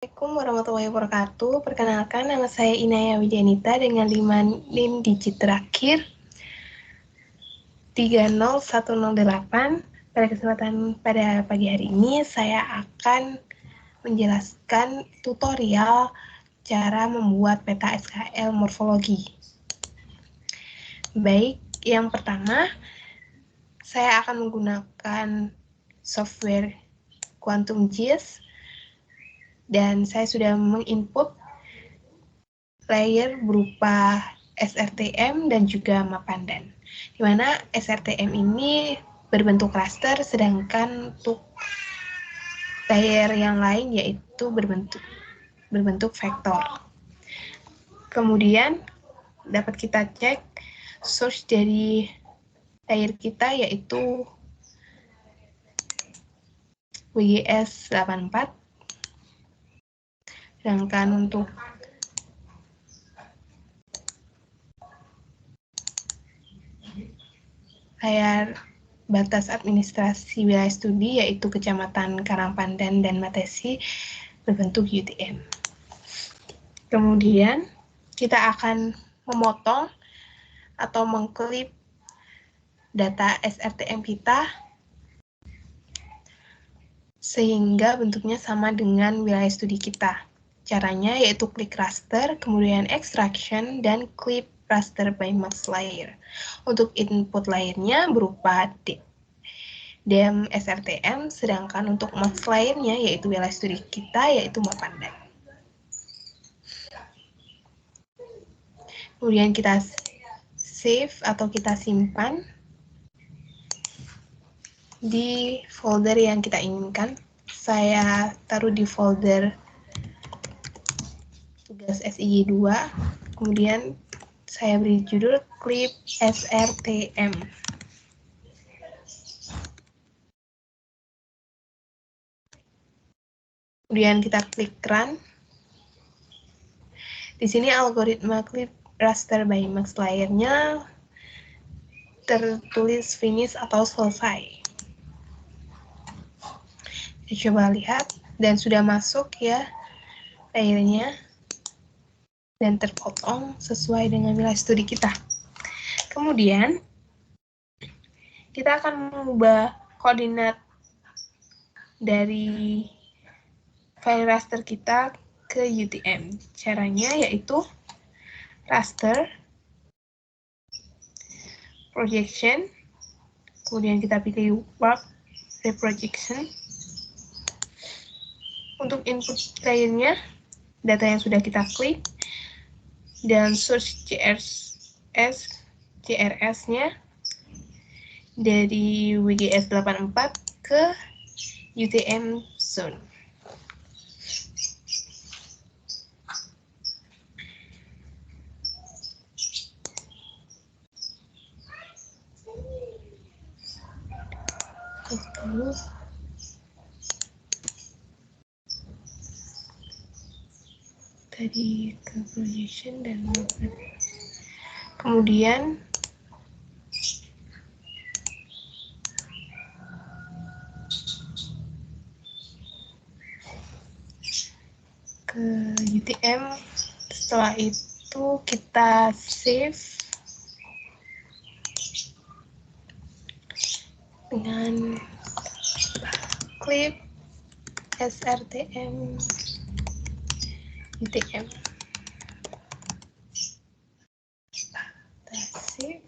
Assalamualaikum warahmatullahi wabarakatuh. Perkenalkan, nama saya Inaya Widyanita dengan 5 NIM digit terakhir 30108. Pada kesempatan pada pagi hari ini, saya akan menjelaskan tutorial cara membuat peta SKL morfologi. Baik, yang pertama, saya akan menggunakan software QuantumGIS dan saya sudah menginput layer berupa SRTM dan juga Mapandan, di mana SRTM ini berbentuk raster, sedangkan untuk layer yang lain yaitu berbentuk vektor. Kemudian dapat kita cek source dari layer kita yaitu WGS 84, sedangkan untuk layar batas administrasi wilayah studi yaitu Kecamatan Karangpandan dan Matesi berbentuk UTM. Kemudian kita akan memotong atau mengklip data SRTM kita sehingga bentuknya sama dengan wilayah studi kita. Caranya yaitu klik raster, kemudian extraction, dan clip raster by max layer. Untuk input layernya berupa DEM SRTM, sedangkan untuk max layernya yaitu wilayah studi kita yaitu Mapandan. Kemudian kita save atau kita simpan di folder yang kita inginkan. Saya taruh di folder tugas SIG 2, kemudian saya beri judul clip SRTM. Kemudian kita klik run. Di sini algoritma clip raster by max layernya tertulis finish atau selesai. Kita coba lihat dan sudah masuk ya layernya dan terpotong sesuai dengan wilayah studi kita. Kemudian kita akan mengubah koordinat dari file raster kita ke UTM. Caranya yaitu raster, projection, kemudian kita pilih warp reprojection. Untuk input layernya, data yang sudah kita klik, dan source CRS-nya dari WGS 84 ke UTM zone. Tadi ke projection dan kemudian ke UTM. Setelah itu kita save dengan clip SRTM UTM. Kita save,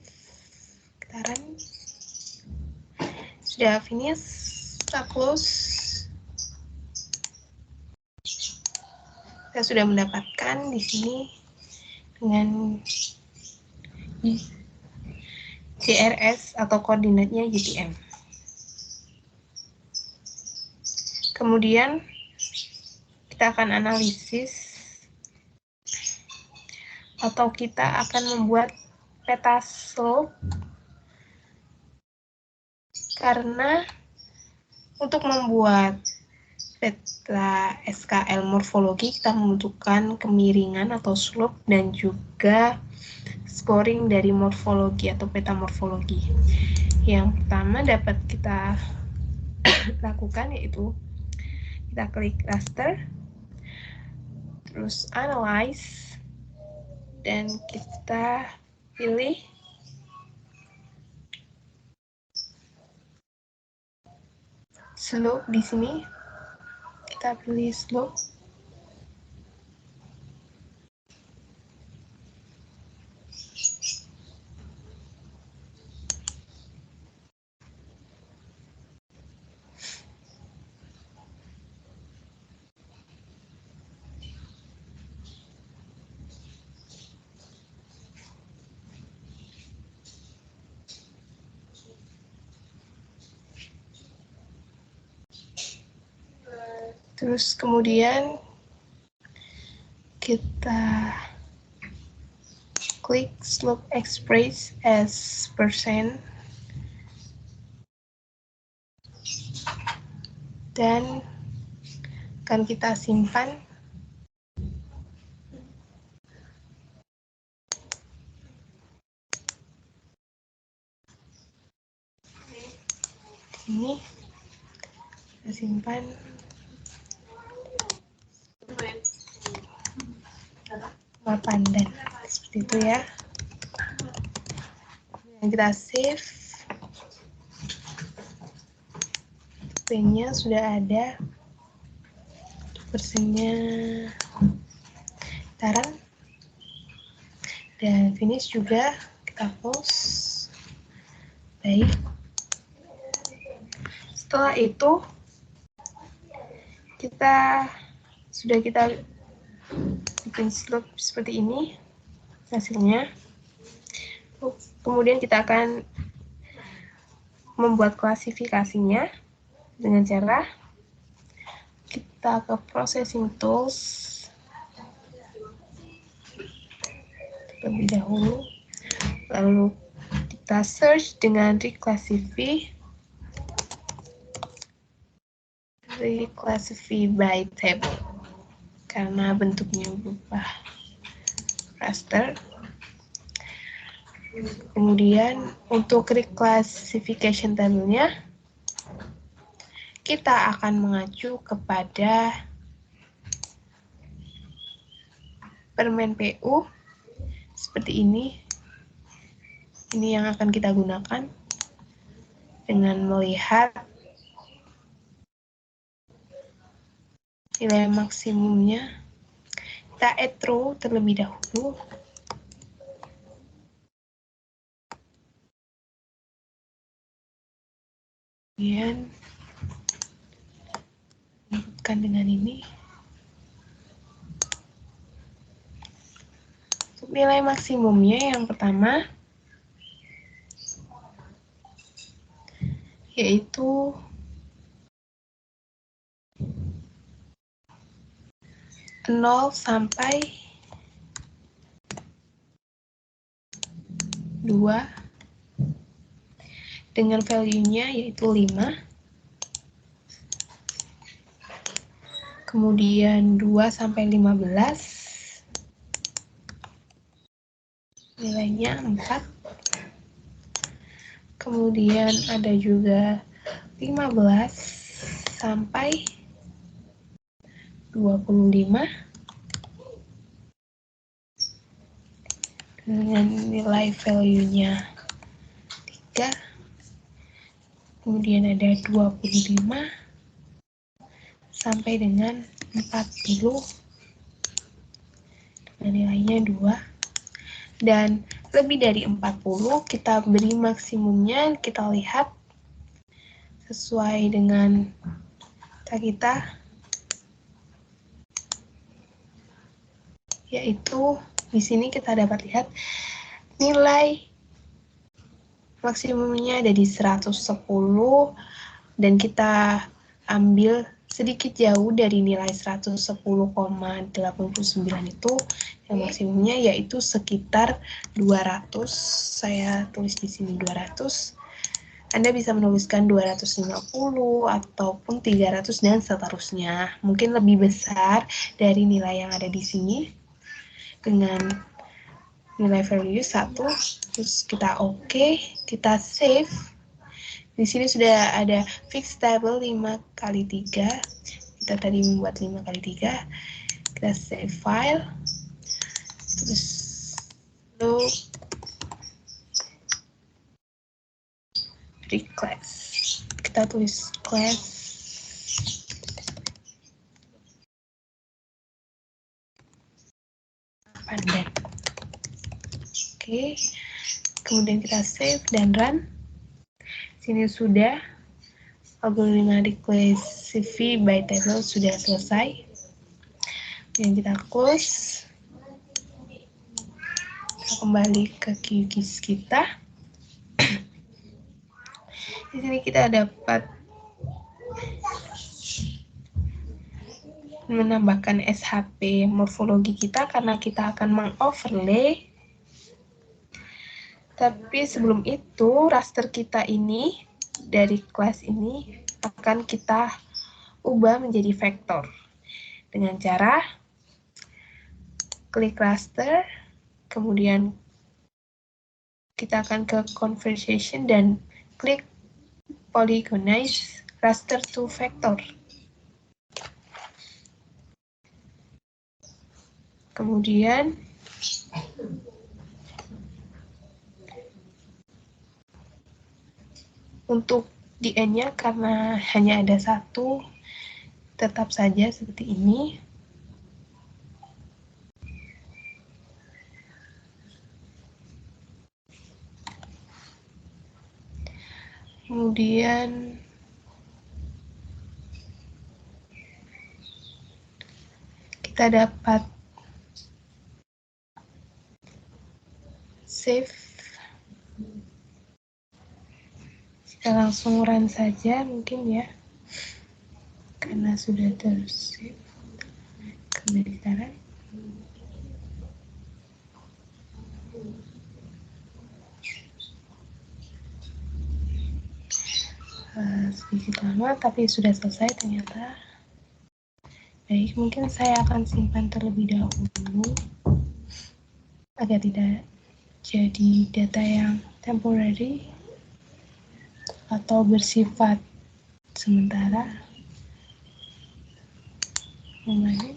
kita run. Sudah finish, kita close. Kita sudah mendapatkan di sini dengan CRS atau koordinatnya UTM. Kemudian kita akan analisis atau kita akan membuat peta slope, karena untuk membuat peta SKL morfologi kita membutuhkan kemiringan atau slope dan juga scoring dari morfologi atau peta morfologi. Yang pertama dapat kita lakukan yaitu kita klik raster, terus analyze, dan kita pilih slope. Di sini kita pilih slope. Terus kemudian kita klik slope express as percent, dan akan kita simpan. Ini kita simpan pandan seperti itu ya. Kita save, nya sudah ada, persennya taran, dan finish juga. Kita close. Baik, setelah itu kita bikin slope seperti ini hasilnya. Kemudian kita akan membuat klasifikasinya dengan cara kita ke processing tools terlebih dahulu, lalu kita search dengan reclassify by table karena bentuknya berupa raster. Kemudian untuk reclassification table-nya kita akan mengacu kepada permen PU seperti ini. Ini yang akan kita gunakan dengan melihat nilai maksimumnya. Kita add row terlebih dahulu. Kemudian inputkan dengan ini. Untuk nilai maksimumnya yang pertama yaitu 0 sampai 2 dengan value-nya yaitu 5. Kemudian 2 sampai 15 nilainya 4. Kemudian ada juga 15 sampai 25 dengan nilai value-nya 3. Kemudian ada 25 sampai dengan 40 dengan nilainya 2. Dan lebih dari 40 kita beri maksimumnya, kita lihat sesuai dengan kita, yaitu di sini kita dapat lihat nilai maksimumnya ada di 110 dan kita ambil sedikit jauh dari nilai 110,89 itu, yang maksimumnya yaitu sekitar 200. Saya tulis di sini 200. Anda bisa menuliskan 250 ataupun 300 dan seterusnya. Mungkin lebih besar dari nilai yang ada di sini dengan nilai value 1. Terus kita oke, kita save. Di sini sudah ada fixed table 5 kali 3. Kita tadi membuat 5 kali 3. Kita save file, terus loop class. Kita tulis class pandan. Oke, kemudian kita save dan run. Sini sudah algoritma reclassify by table sudah selesai. Kemudian kita close. Kita kembali ke QGIS kita. Di sini kita dapat menambahkan SHP morfologi kita karena kita akan mengoverlay. Tapi sebelum itu, raster kita ini dari kelas ini akan kita ubah menjadi vektor dengan cara klik raster, kemudian kita akan ke conversation dan klik polygonize raster to vector. Kemudian untuk DN-nya karena hanya ada satu, tetap saja seperti ini. Kemudian kita dapat save. Kita langsung run saja mungkin ya, karena sudah ter-save. Kembali kita run. Sedikit lama, tapi sudah selesai ternyata. Baik, mungkin saya akan simpan terlebih dahulu agar tidak jadi data yang temporary atau bersifat sementara. Mulai.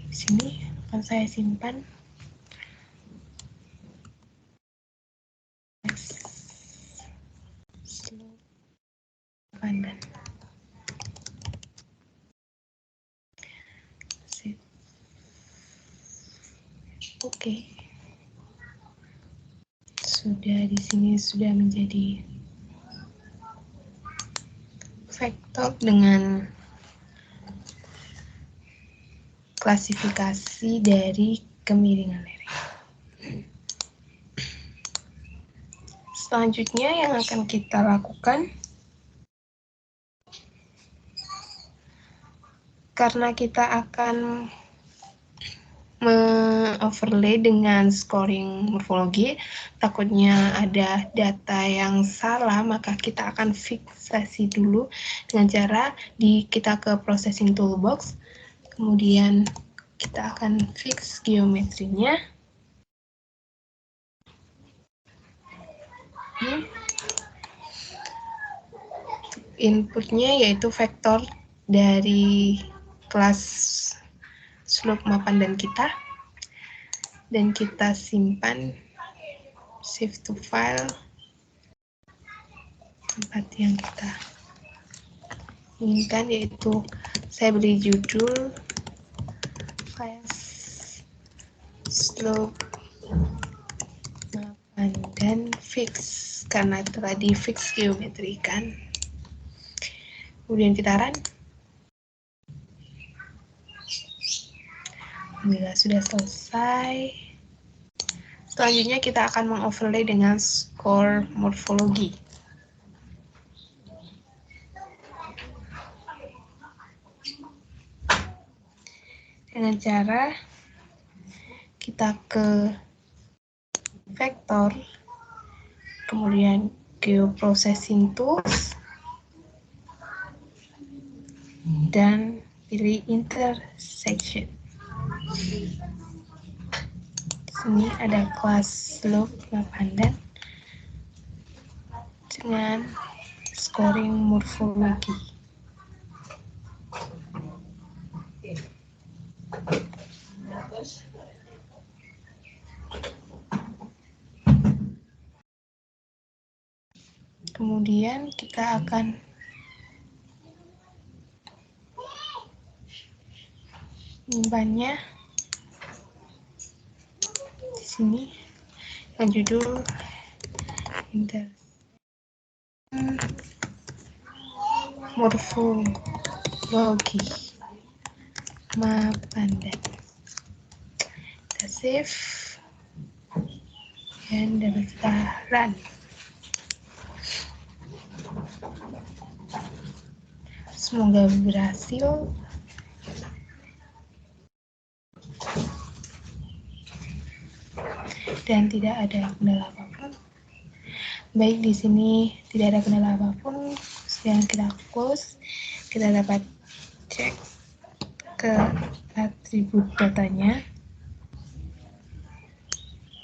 Di sini akan saya simpan. Pandan. Oke. Sudah di sini sudah menjadi vektor dengan klasifikasi dari kemiringan lereng. Selanjutnya yang akan kita lakukan, karena kita akan overlay dengan scoring morfologi, takutnya ada data yang salah, maka kita akan fiksasi dulu dengan cara kita ke processing toolbox, kemudian kita akan fix geometrinya. Inputnya yaitu vektor dari kelas slope pandan kita, dan kita simpan, save to file tempat yang kita inginkan, yaitu saya beri judul file slope pandan fix karena telah di fix geometri kan. Kemudian kita run. Bila sudah selesai, selanjutnya kita akan mengoverlay dengan score morfologi. Dengan cara kita ke vektor, kemudian geoprocessing tools, dan pilih intersection. Sini ada kelas slope pandan dengan scoring morfologi. Kemudian kita akan menyimpannya di sini dengan judul morfologi Mapandan. Kita save dan dapat kita run. Semoga berhasil. Dan tidak ada kendala apapun. Baik, di sini tidak ada kendala apapun. Sekarang kita close. Kita dapat cek ke atribut datanya.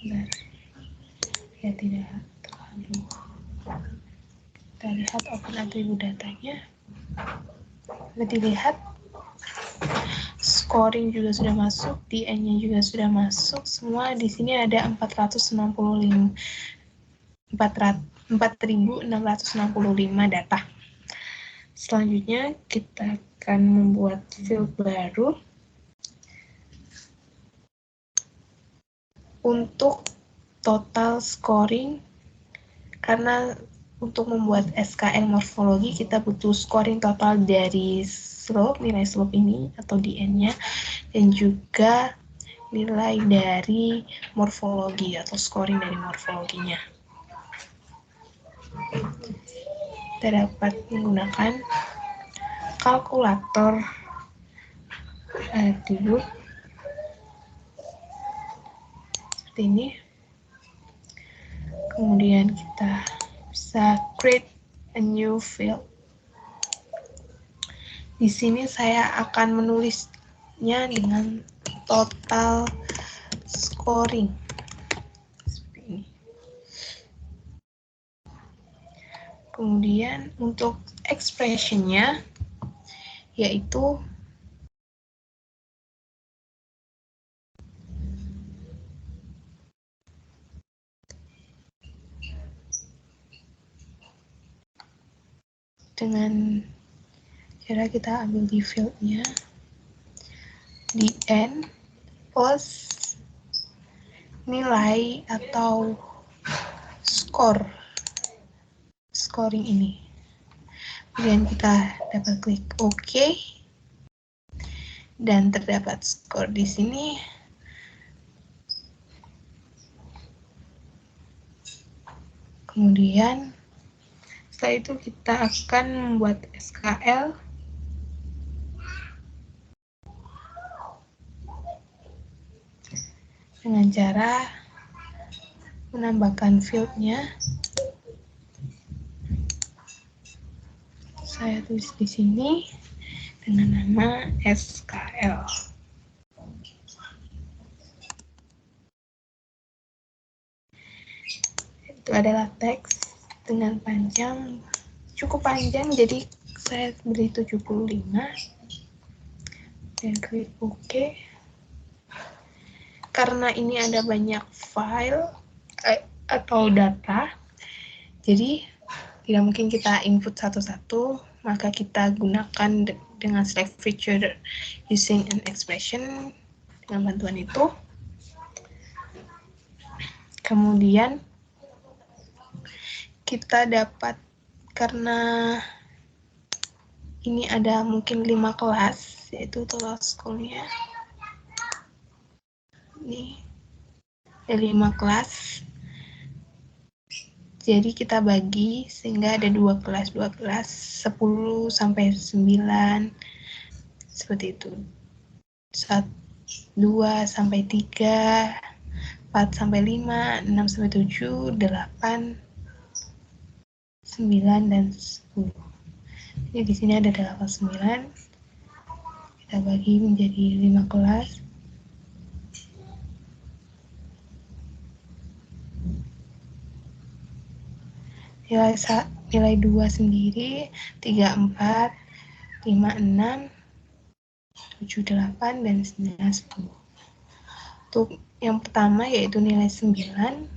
Bentar. Ya, tidak terlalu. Kita lihat open atribut datanya. Berarti lihat scoring juga sudah masuk, DN-nya juga sudah masuk. Semua di sini ada 4.665 data. Selanjutnya kita akan membuat field baru untuk total scoring, karena untuk membuat SKL morfologi kita butuh scoring total dari slope, nilai slope ini atau DN-nya, dan juga nilai dari morfologi atau scoring dari morfologinya. Kita dapat menggunakan kalkulator atribut seperti ini. Kemudian kita bisa create a new field. Di sini saya akan menulisnya dengan total scoring. Seperti ini. Kemudian untuk expression-nya yaitu dengan cara kita ambil di field-nya DN plus nilai atau scoring ini. Kemudian kita dapat klik OK dan terdapat skor di sini. Kemudian setelah itu kita akan membuat SKL dengan cara menambahkan field-nya. Saya tulis di sini dengan nama SKL. Itu adalah teks dengan panjang, cukup panjang, jadi saya beri 75 dan klik OK. Karena ini ada banyak file atau data, jadi tidak mungkin kita input satu-satu, maka kita gunakan dengan select feature using an expression dengan bantuan itu. Kemudian kita dapat, karena ini ada mungkin 5 kelas, yaitu total score-nya. Ini ada 5 kelas. Jadi kita bagi sehingga ada 2 kelas, 10 sampai 9, seperti itu. 2 sampai 3, 4 sampai 5, 6 sampai 7, 8, 9 dan 10. Jadi di sini ada 8, 9. Kita bagi menjadi 5 kelas. nilai 2 sendiri 3, 4, 5, 6, 7, 8, dan 9, 10. Untuk yang pertama yaitu nilai 9,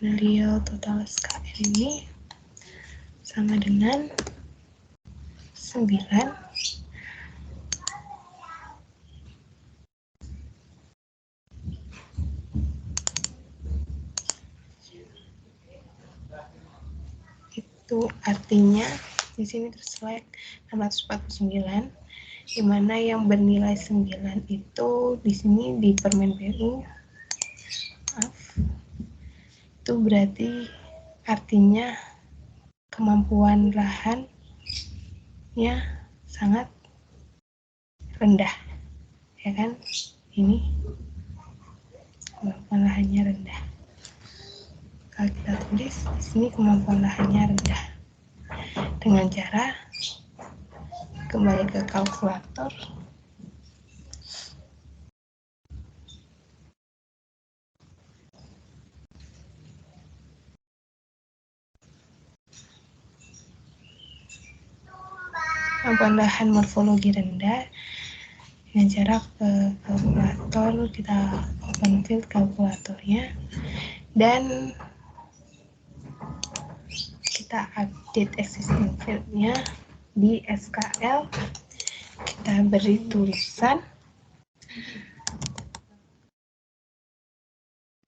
real total SKS ini sama dengan 9 itu artinya di sini terselect 649, di mana yang bernilai 9 itu di sini di permen PU, itu berarti artinya kemampuan lahannya sangat rendah, ya kan? Ini kemampuan lahannya rendah. Kalau kita tulis di sini kemampuan lahannya rendah dengan cara kembali ke kalkulator. Kemampuan lahan morfologi rendah dengan cara ke kalkulator, kita open field kalkulatornya dan kita update existing field-nya di SKL. Kita beri tulisan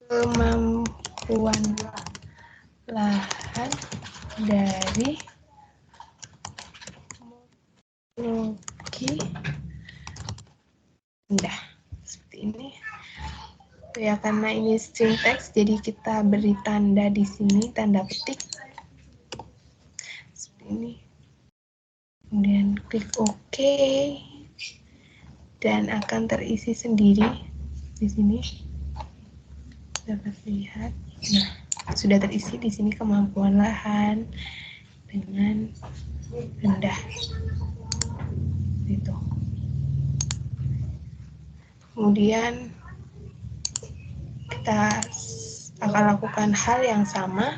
kemampuan lahan dari morfologi rendah, seperti ini. Ya, karena ini string text, jadi kita beri tanda di sini, tanda petik seperti ini. Kemudian klik OK dan akan terisi sendiri di sini. Dapat lihat. Nah, sudah terisi di sini kemampuan lahan dengan rendah. Gitu. Kemudian kita akan lakukan hal yang sama,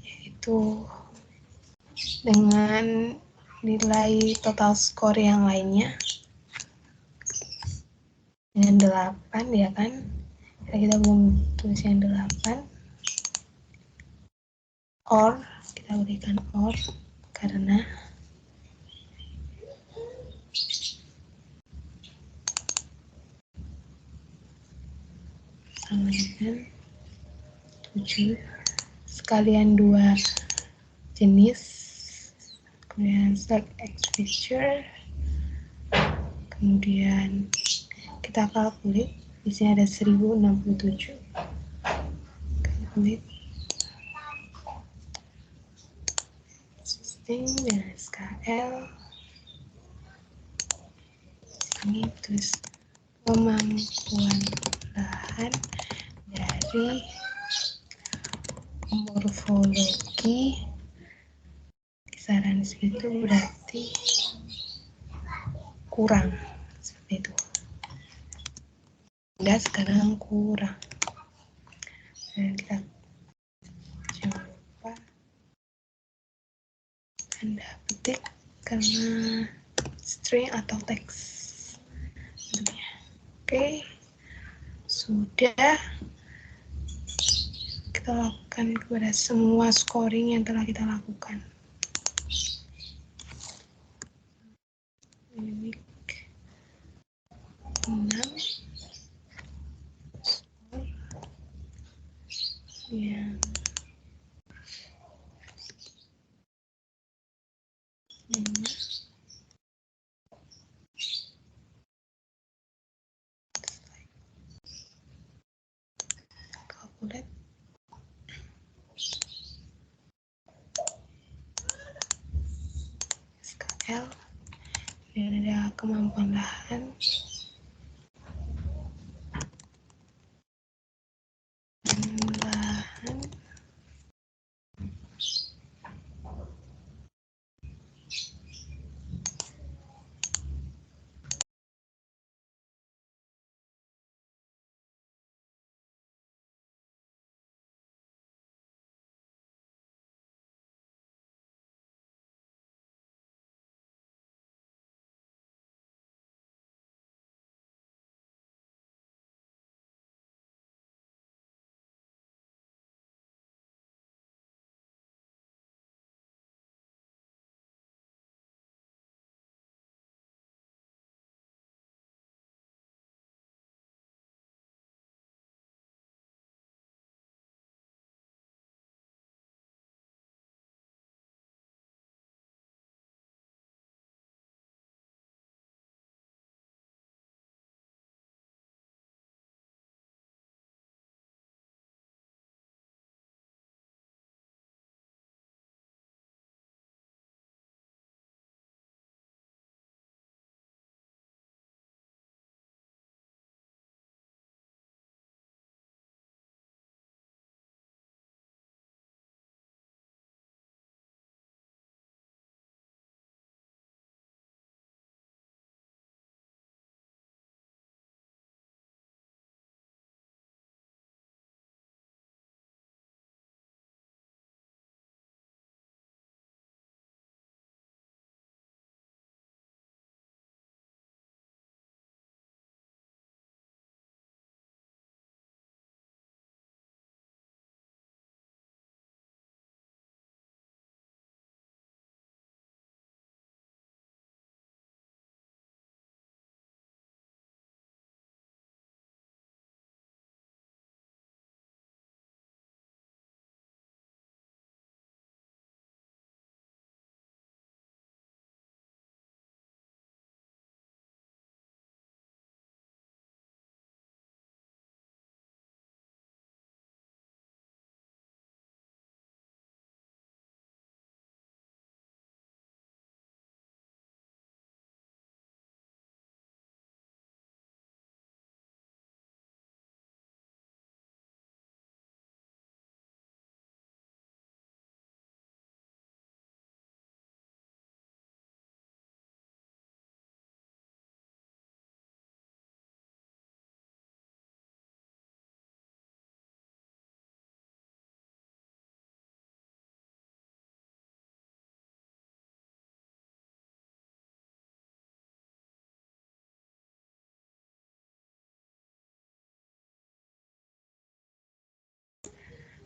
yaitu dengan nilai total skor yang lainnya dengan 8, ya kan? Kita belum tulis yang 8, or kita berikan or karena sama dengan 7 sekalian 2 jenis, kemudian select X feature, kemudian kita calculate. Di sini ada 1067. Calculate system dan SKL. Ini terus kemampuan lahan dari morfologi kisaran segitu berarti kurang, seperti itu. Enggak, sekarang kurang. Dan kita jangan lupa tanda petik karena string atau teks. Oke, sudah kita lakukan kepada semua scoring yang telah kita lakukan. Unique 6 yang calculate SKL dan ada kemampuan lahan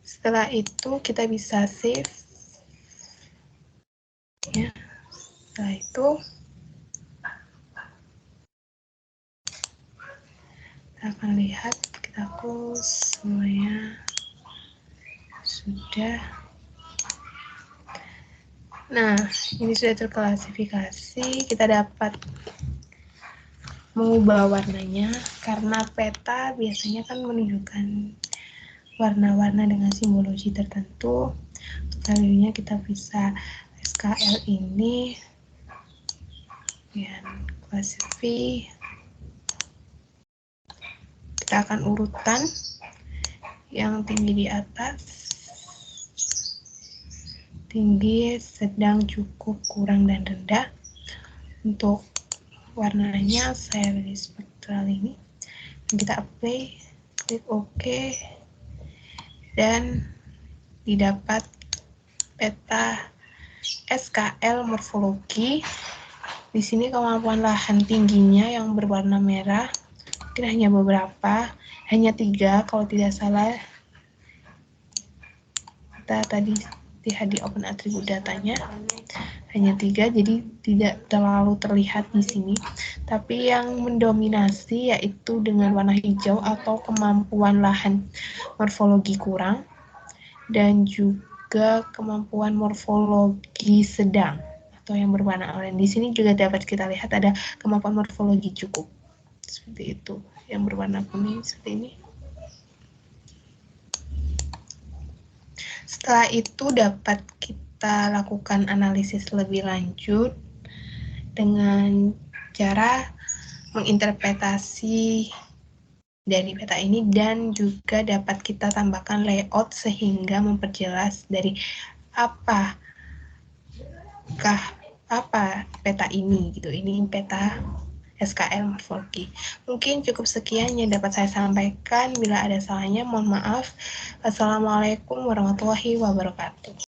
Setelah itu kita bisa save. Ya. Setelah itu kita akan lihat, kita close semuanya sudah. Nah, ini sudah terklasifikasi. Kita dapat mengubah warnanya karena peta biasanya kan menunjukkan warna-warna dengan simbologi tertentu. Selanjutnya kita bisa SKL ini dan klasify. Kita akan urutan yang tinggi di atas, tinggi, sedang, cukup, kurang, dan rendah. Untuk warnanya saya pilih spektral ini. Kita apply, klik OK, dan didapat peta SKL morfologi. Di sini kemampuan lahan tingginya yang berwarna merah, mungkin hanya beberapa, hanya 3 kalau tidak salah. Kita tadi lihat di open atribut datanya, hanya 3, jadi tidak terlalu terlihat di sini. Tapi yang mendominasi yaitu dengan warna hijau atau kemampuan lahan morfologi kurang, dan juga kemampuan morfologi sedang atau yang berwarna oranye. Di sini juga dapat kita lihat ada kemampuan morfologi cukup. Seperti itu. Yang berwarna kuning seperti ini. Setelah itu dapat kita lakukan analisis lebih lanjut dengan cara menginterpretasi dari peta ini, dan juga dapat kita tambahkan layout sehingga memperjelas dari apa peta ini gitu. Ini peta SKL morfologi. Mungkin cukup sekian yang dapat saya sampaikan. Bila ada salahnya mohon maaf. Wassalamualaikum warahmatullahi wabarakatuh.